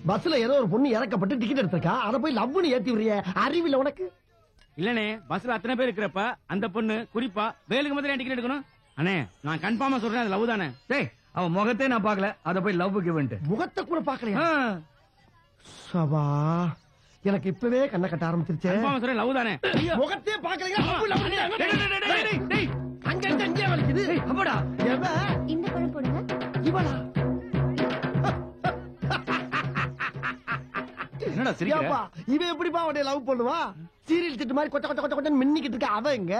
பஸ்ல ஏதோ ஒரு பொண்ணு இறக்கப்பட்டு டிக்கெட் எடுத்திருக்கா, அத போய் லவ்னு ஏத்தி விடுறிய, அறிவில்ல உனக்கு? இல்லனே, பஸ்ல அத்தனை பேர் இருக்கிறப்ப அந்த பொண்ணு குறிப்பா வேலுக்கு முதல்ல டிக்கெட் எடுக்கணும். அண்ணே நான் கன்ஃபார்மா சொல்றேன், அது லவ் தானே. டேய், அவன் முகத்தை நான் பாக்கல, அத போய் லவ் கிவன்ட். முகத்தை கூட பாக்கலையா? சபா, எனக்கு இப்பவே கண்ணை கட்ட ஆரம்பிச்சிருச்சு. கன்ஃபார்மா சொல்றேன், லவ் தானே. முகத்தையே பாக்கலையா? அங்க இருந்து அங்கே வலிக்குது. அப்படா இந்த பழம் போடுங்க. இவளா? என்னடா சிரிக்கிற? இவன் எப்படிப்பா அவனை லவ் பண்ணுவா? சீரியல் திட்டு மாதிரி கொச்ச கொச்ச கொச்ச கொச்சன்னு மின்னிக்கிட்டு இருக்க அவ எங்க?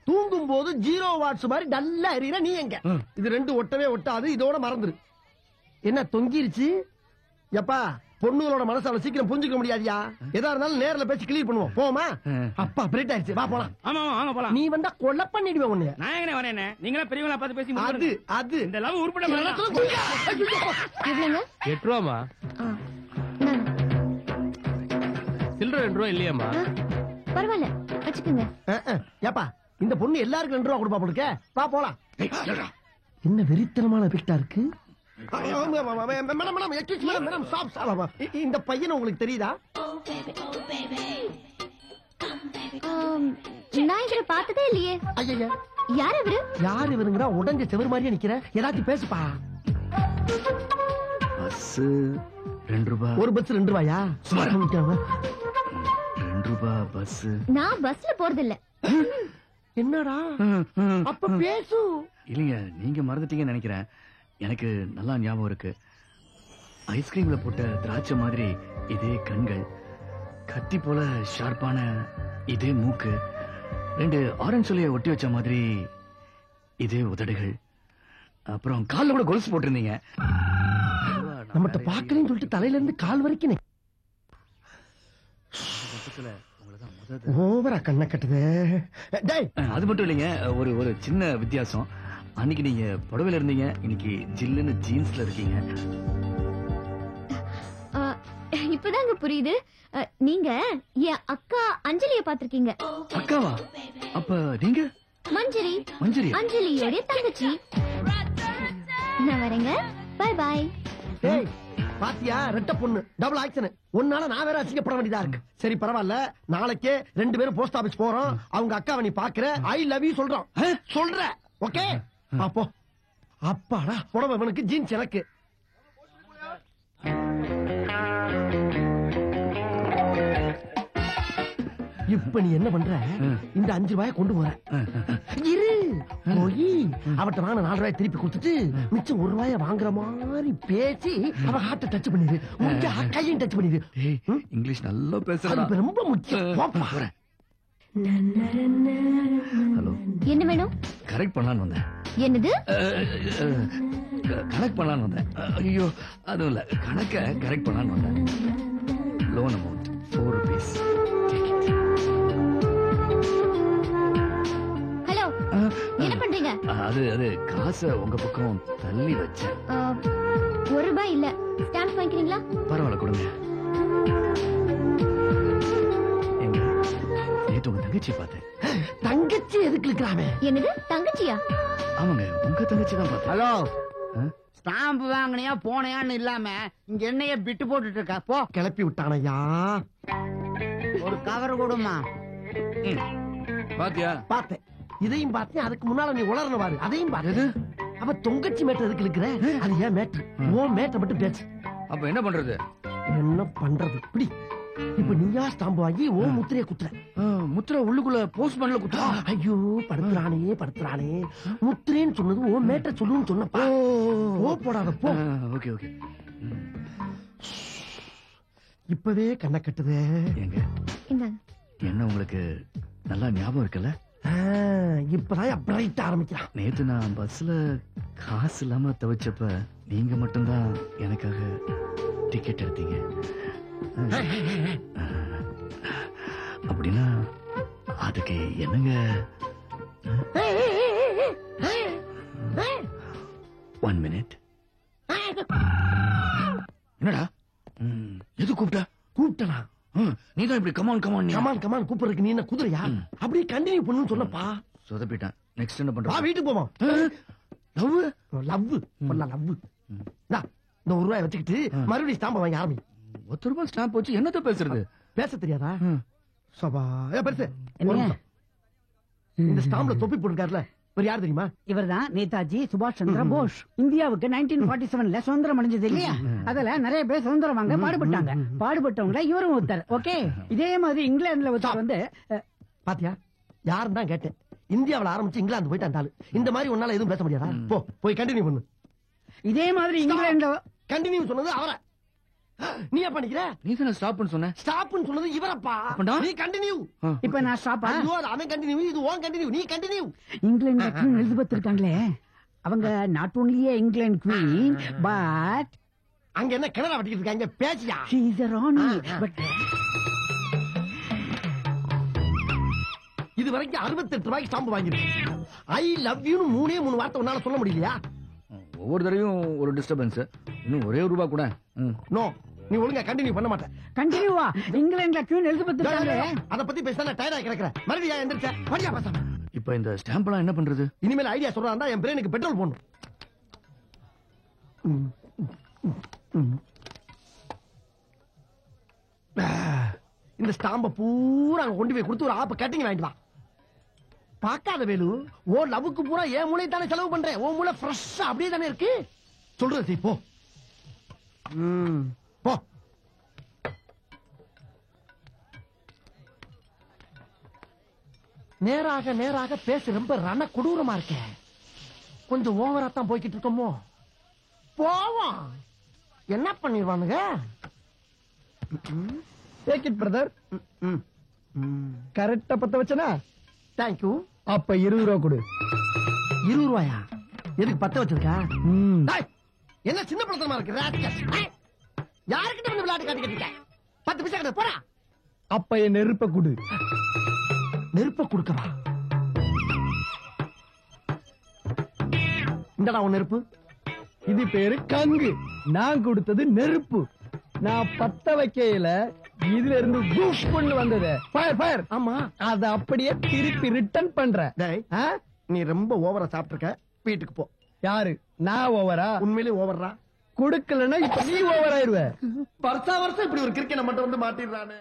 தூங்கும் போது 0 வாட்ஸ் மாதிரி டல்லா எறிகிற நீ எங்க? இது ரெண்டு ஒட்டவே ஒட்டாது, இதோட மறந்துரு. என்ன தொங்கிருச்சு? எப்பா, பொண்ணுகளோட மனசு அவளை சீக்கிரம் புரிஞ்சுக்க முடியாதியா? எதா இருந்தாலும் நேர்ல பேசி கிளியர் பண்ணுவோம். போமா? அப்பா பிரேட் ஆயிடுச்சு, வா போலாம். ஆமா வாங்க போலாம். நீ வந்தா கொலை பண்ணிடுவேன் உன்னை. நான் எங்கனே வரேன், நீங்களா பெரியவங்களா பார்த்து பேசி அது அது இந்த லவ் உருப்பட எவ்வளவுங்க? 8 ரூபாமா? சில்லற 2 ரூபா இல்லையாமா? பரவாயில்ல, வச்சுக்கோங்க. ஏப்பா, இந்த பொண்ணு எல்லாருக்கும் 2 ரூபா கொடுப்பா போடுக்க. வா போலாம். என்ன வெறித்தனமான பிக்டா இருக்கு. இந்த பையன் உங்களுக்கு தெரியுதா? நான் இவரை பார்த்ததே இல்லையே. ஐயா, யார் இவரு? யார் இவருங்கிற உடஞ்ச செவர் மாதிரியே நிக்கிற, ஏதாச்சும் பேசுப்பா. பஸ் 2 ரூபா. ஒரு பஸ் 2 ரூபாயா? 2 ரூபா பஸ். நான் பஸ்ல போறது இல்ல. என்னடா அப்ப பேசு. இல்லைங்க, நீங்க மறந்துட்டீங்கன்னு நினைக்கிறேன். எனக்கு நல்லா ஞாபகம் இருக்கு. ஐஸ்கிரீம்ல போட்ட திராட்சை மாதிரி இதே கண்கள், கத்தி போல ஷார்ப்பான இதே மூக்கு, 2 ஆரஞ்சு சொல்லிய ஒட்டி வச்ச மாதிரி இதே உதடுகள், அப்புறம் கால்ல கூட கொலுசு போட்டிருந்தீங்க. நம்மகிட்ட பாக்கலன்னு சொல்லிட்டு தலையில இருந்து கால் வரைக்கும் ஓவரா கண்ணை கட்டுது. அது மட்டும் இல்லைங்க, ஒரு சின்ன வித்தியாசம். அன்னைக்கு நீங்க புடவையில இருந்தீங்க, இன்னைக்கு ஜில்லுன்னு ஜீன்ஸ்ல இருக்கீங்க. இப்பதாங்க புரியுது. நீங்க என் அக்கா அஞ்சலிய பாத்திருக்கீங்க. அக்காவா? அப்ப நீங்க மஞ்சரி. மஞ்சரி அஞ்சலியோட தங்கச்சி. நான் வரேங்க. Bye bye. ஏய், பாத்தியா, ரெட்ட பொண்ணு, டபுள் ஆக்சன். உன்னால நான் வேற அசிங்கப்பட வேண்டியதா இருக்கு. சரி பரவாயில்ல, நாளைக்கே 2 பேரும் போஸ்ட் ஆபீஸ் போறோம். அவங்க அக்காவை நீ பாக்குற, ஐ லவ் யூ சொல்றோம். சொல்ற ஓகே? அப்போ அப்பாடா, புடவை இவனுக்கு, ஜீன்ஸ் எனக்கு. இப்ப நீ என்ன பண்ற? இந்த 5 ரூபாய கொண்டு போற. இரு, போய் அவட்ட வாங்க 4 ரூபாய் திருப்பி கொடுத்துட்டு மிச்சம் 1 ரூபாய வாங்குற மாதிரி பேசி அவ ஹார்ட்ட டச் பண்ணிடு. முடிஞ்ச கையும் டச் பண்ணிடு. இங்கிலீஷ் நல்லா பேசுற. அது ரொம்ப முக்கியம். ஹலோ, என்ன வேணும்? கரெக்ட் பண்ணலான்னு வந்தேன். என்னது? கனெக்ட் பண்ணலான்னு வந்தேன். ஐயோ, அதுவும் இல்ல, கணக்க கரெக்ட் பண்ணலான்னு வந்தேன். Loan amount 4 rupees. ஹலோ, என்ன பண்றீங்க? அது காசை உங்க பக்கம் தள்ளி வச்சேன். 1 ரூபாய் இல்ல, ஸ்டாம்ப் வாங்கிக்கிறீங்களா? பரவாயில்ல, கொடுங்க. எங்க நேத்து உங்க தங்கச்சி பார்த்தேன். தங்கச்சி எதுக்கு இருக்கிறாமே? என்னது தங்கச்சியா? ஆமாங்க, உங்க தங்கச்சி தான் பார்த்தேன். ஹலோ, ஸ்டாம்ப் வாங்கினியா போனையான்னு இல்லாம இங்க என்னைய பிட்டு போட்டுட்டு இருக்கா. போ. கிளப்பி விட்டானையா. ஒரு கவர் கொடுமா. பாத்தியா? பார்த்தேன், இதையும் பார்த்தேன். அதுக்கு முன்னால நீ உளறன பாரு, அதையும் பாரு. அவ தொங்கச்சி மேட்டர் எதுக்கு இருக்கிற? அது ஏன் மேட்டர்? ஓ மேட்டர் மட்டும் பேசு. அப்ப என்ன பண்றது? என்ன பண்றது? இப்படி இப்ப நீயா ஸ்டாம்பு வாங்கி ஓ முத்திரைய குத்துற. முத்திரை உள்ளுக்குள்ள போஸ்ட்மேன்ல குத்துறா. ஐயோ, படுத்துறானே. முத்திரேன்னு சொன்னது ஓ மேட்டர் சொல்லுன்னு சொன்னப்பா. ஓ போடாத போ. Okay okay. இப்பவே கண்ணை கட்டுது. எங்க என்ன உங்களுக்கு நல்லா ஞாபகம் இருக்குல்ல? இப்பதான் பிரைட் ஆரம்பிக்கிறான். நேத்து நான் பஸ்ல காசு இல்லாம தவிச்சப்ப நீங்க மட்டும்தான் எனக்காக டிக்கெட் எடுத்தீங்க. அப்படின்னா அதுக்கு என்னங்க? 1 minute. என்னடா எது கூப்பிட்டா? நீதான் இப்படி கமான் கூப்பிடுறதுக்கு நீ என்ன குதிரையா? அப்படியே கண்டினியூ பண்ணு சொல்லப்பா. சொதப்பிட்டான். நெக்ஸ்ட் என்ன பண்ற? வீட்டுக்கு போவோம். லவ் இந்த 1 ரூபாய் வச்சுக்கிட்டு மறுபடியும் ஸ்டாம்ப வாங்கி ஆரம்பி. ₹1 ஸ்டாம்ப் வச்சு என்னத்த பேசுறது? பேச தெரியாதா? சபா பெருசு என்ன? ஒரு நிமிஷம். இந்த ஸ்டாம்ப்ல தொப்பி போட்டுருக்காருல இவர் யார் தெரியுமா? இவர்தான் நேதாஜி சுபாஷ் சந்திர போஸ். இந்தியாவுக்கு 1947ல சுதந்திரம் அடைஞ்சது இல்லையா? அதுல நிறைய பேர் சுதந்திரம் வாங்க பாடுபட்டாங்க. பாடுபட்டவங்க இவரும் ஒருத்தர். ஓகே, இதே மாதிரி இங்கிலாந்துல ஒருத்தர் வந்து பாத்தியா, யாருன்னு தான் கேட்டேன். இந்தியாவுல ஆரம்பிச்சு இங்கிலாந்து போயிட்டு அந்த ஆளு. இந்த மாதிரி உன்னால எதுவும் பேச முடியாதா? போ போய் கண்டினியூ பண்ணு. இதே மாதிரி இங்கிலாந்துல கண்டினியூ சொன்னது அவரை. நீ என்ன பண்ணிக்கிற? நீ தானே ஸ்டாப்னு சொன்ன. ஸ்டாப்னு சொன்னது இவரப்பா. அப்படா? நீ கண்டினியூ. இப்ப நான் ஸ்டாப்பா? ஐயோ, அது அவன் கண்டினியூ, இது ஓன் கண்டினியூ. நீ கண்டினியூ. இங்கிலாந்து குவீன் எலிசபெத் இருக்காங்களே, அவங்க not only England queen but அங்க என்ன கிணறா வட்டிக்கிட்டு இருக்காங்க? பேச்சியா? she is a Rani. But இது வரைக்கும் 68 ரூபாய்க்கு ஸ்டாம்பு வாங்கிருக்கு. ஐ லவ் யூ 3 வார்த்தை உன்னால சொல்ல முடியலையா? ஒவ்வொரு தடவையும் ஒரு டிஸ்டர்பன்ஸ். இன்னும் ஒரே ₹1 கூட. நோ, நீ ஒழுங்கா கண்டினியூ பண்ண மாட்டேன். கண்டினியூவா? இங்கிலாந்துல குவீன் எலிசபெத் இருக்காங்களே, அத பத்தி பேசினா டயர்டா கிடக்குற. மறுபடியும் எந்திரிச்ச மறுபடியா பேசாம. இப்ப இந்த ஸ்டாம்ப் எல்லாம் என்ன பண்றது? இனிமேல் ஐடியா சொல்றான் என் பிரெயினுக்கு பெட்ரோல் போடணும். இந்த ஸ்டாம்ப பூரா அங்க கொண்டு போய் கொடுத்து ஒரு ஆப்ப கட்டிங் வாங்கிட்டு வா. பாக்காத வேலு, ஓ லவ்வுக்கு பூரா என் மூளை தானே செலவு பண்றேன். ஓ மூளை ஃப்ரெஷ்ஷா அப்படியே தானே இருக்கு. சொல்றது போ போ. நேராக நேராக பேச ரொம்ப ரண கொடூரமா இருக்க. கொஞ்சம் ஓவரா தான் போய்கிட்டு இருக்கோமோ. போவோம், என்ன பண்ணிடுவானுங்க. Take it brother. கரெக்டா பத்த வச்சனா? தேங்க்யூ. அப்ப ₹20 கொடு. ₹20? எதுக்கு பத்த வச்சிருக்கா? டேய், என்ன சின்ன பழத்தனமா இருக்கு ராஸ்கல். யாருக்கிட்ட வந்து விளையாட்டு காட்டிக்கிட்டு இருக்க? 10 பைசா கிட்ட போடா. அப்ப என் நெருப்ப கொடு. நெருப்ப கொடுக்கவா? இந்தடா உன் நெருப்பு. இது பேரு கங்கு. நான் கொடுத்தது நெருப்பு. நான் பத்த வைக்கையில இதுல இருந்து பூஷ் பண்ணு வந்தது. Fire fire. ஆமா, அத அப்படியே திருப்பி ரிட்டர்ன் பண்றேன். டேய், நீ ரொம்ப ஓவரா சாப்பிட்டுருக்க. வீட்டுக்கு போ. யாரு? நான் ஓவரா? உண்மையிலே ஓவர்ரா. கொடுக்கலன்னா இப்ப நீ ஓவர் ஆயிருவ. வருஷம் இப்படி ஒரு கிரிக்கெட் மட்டும் வந்து மாட்டிடுறானே.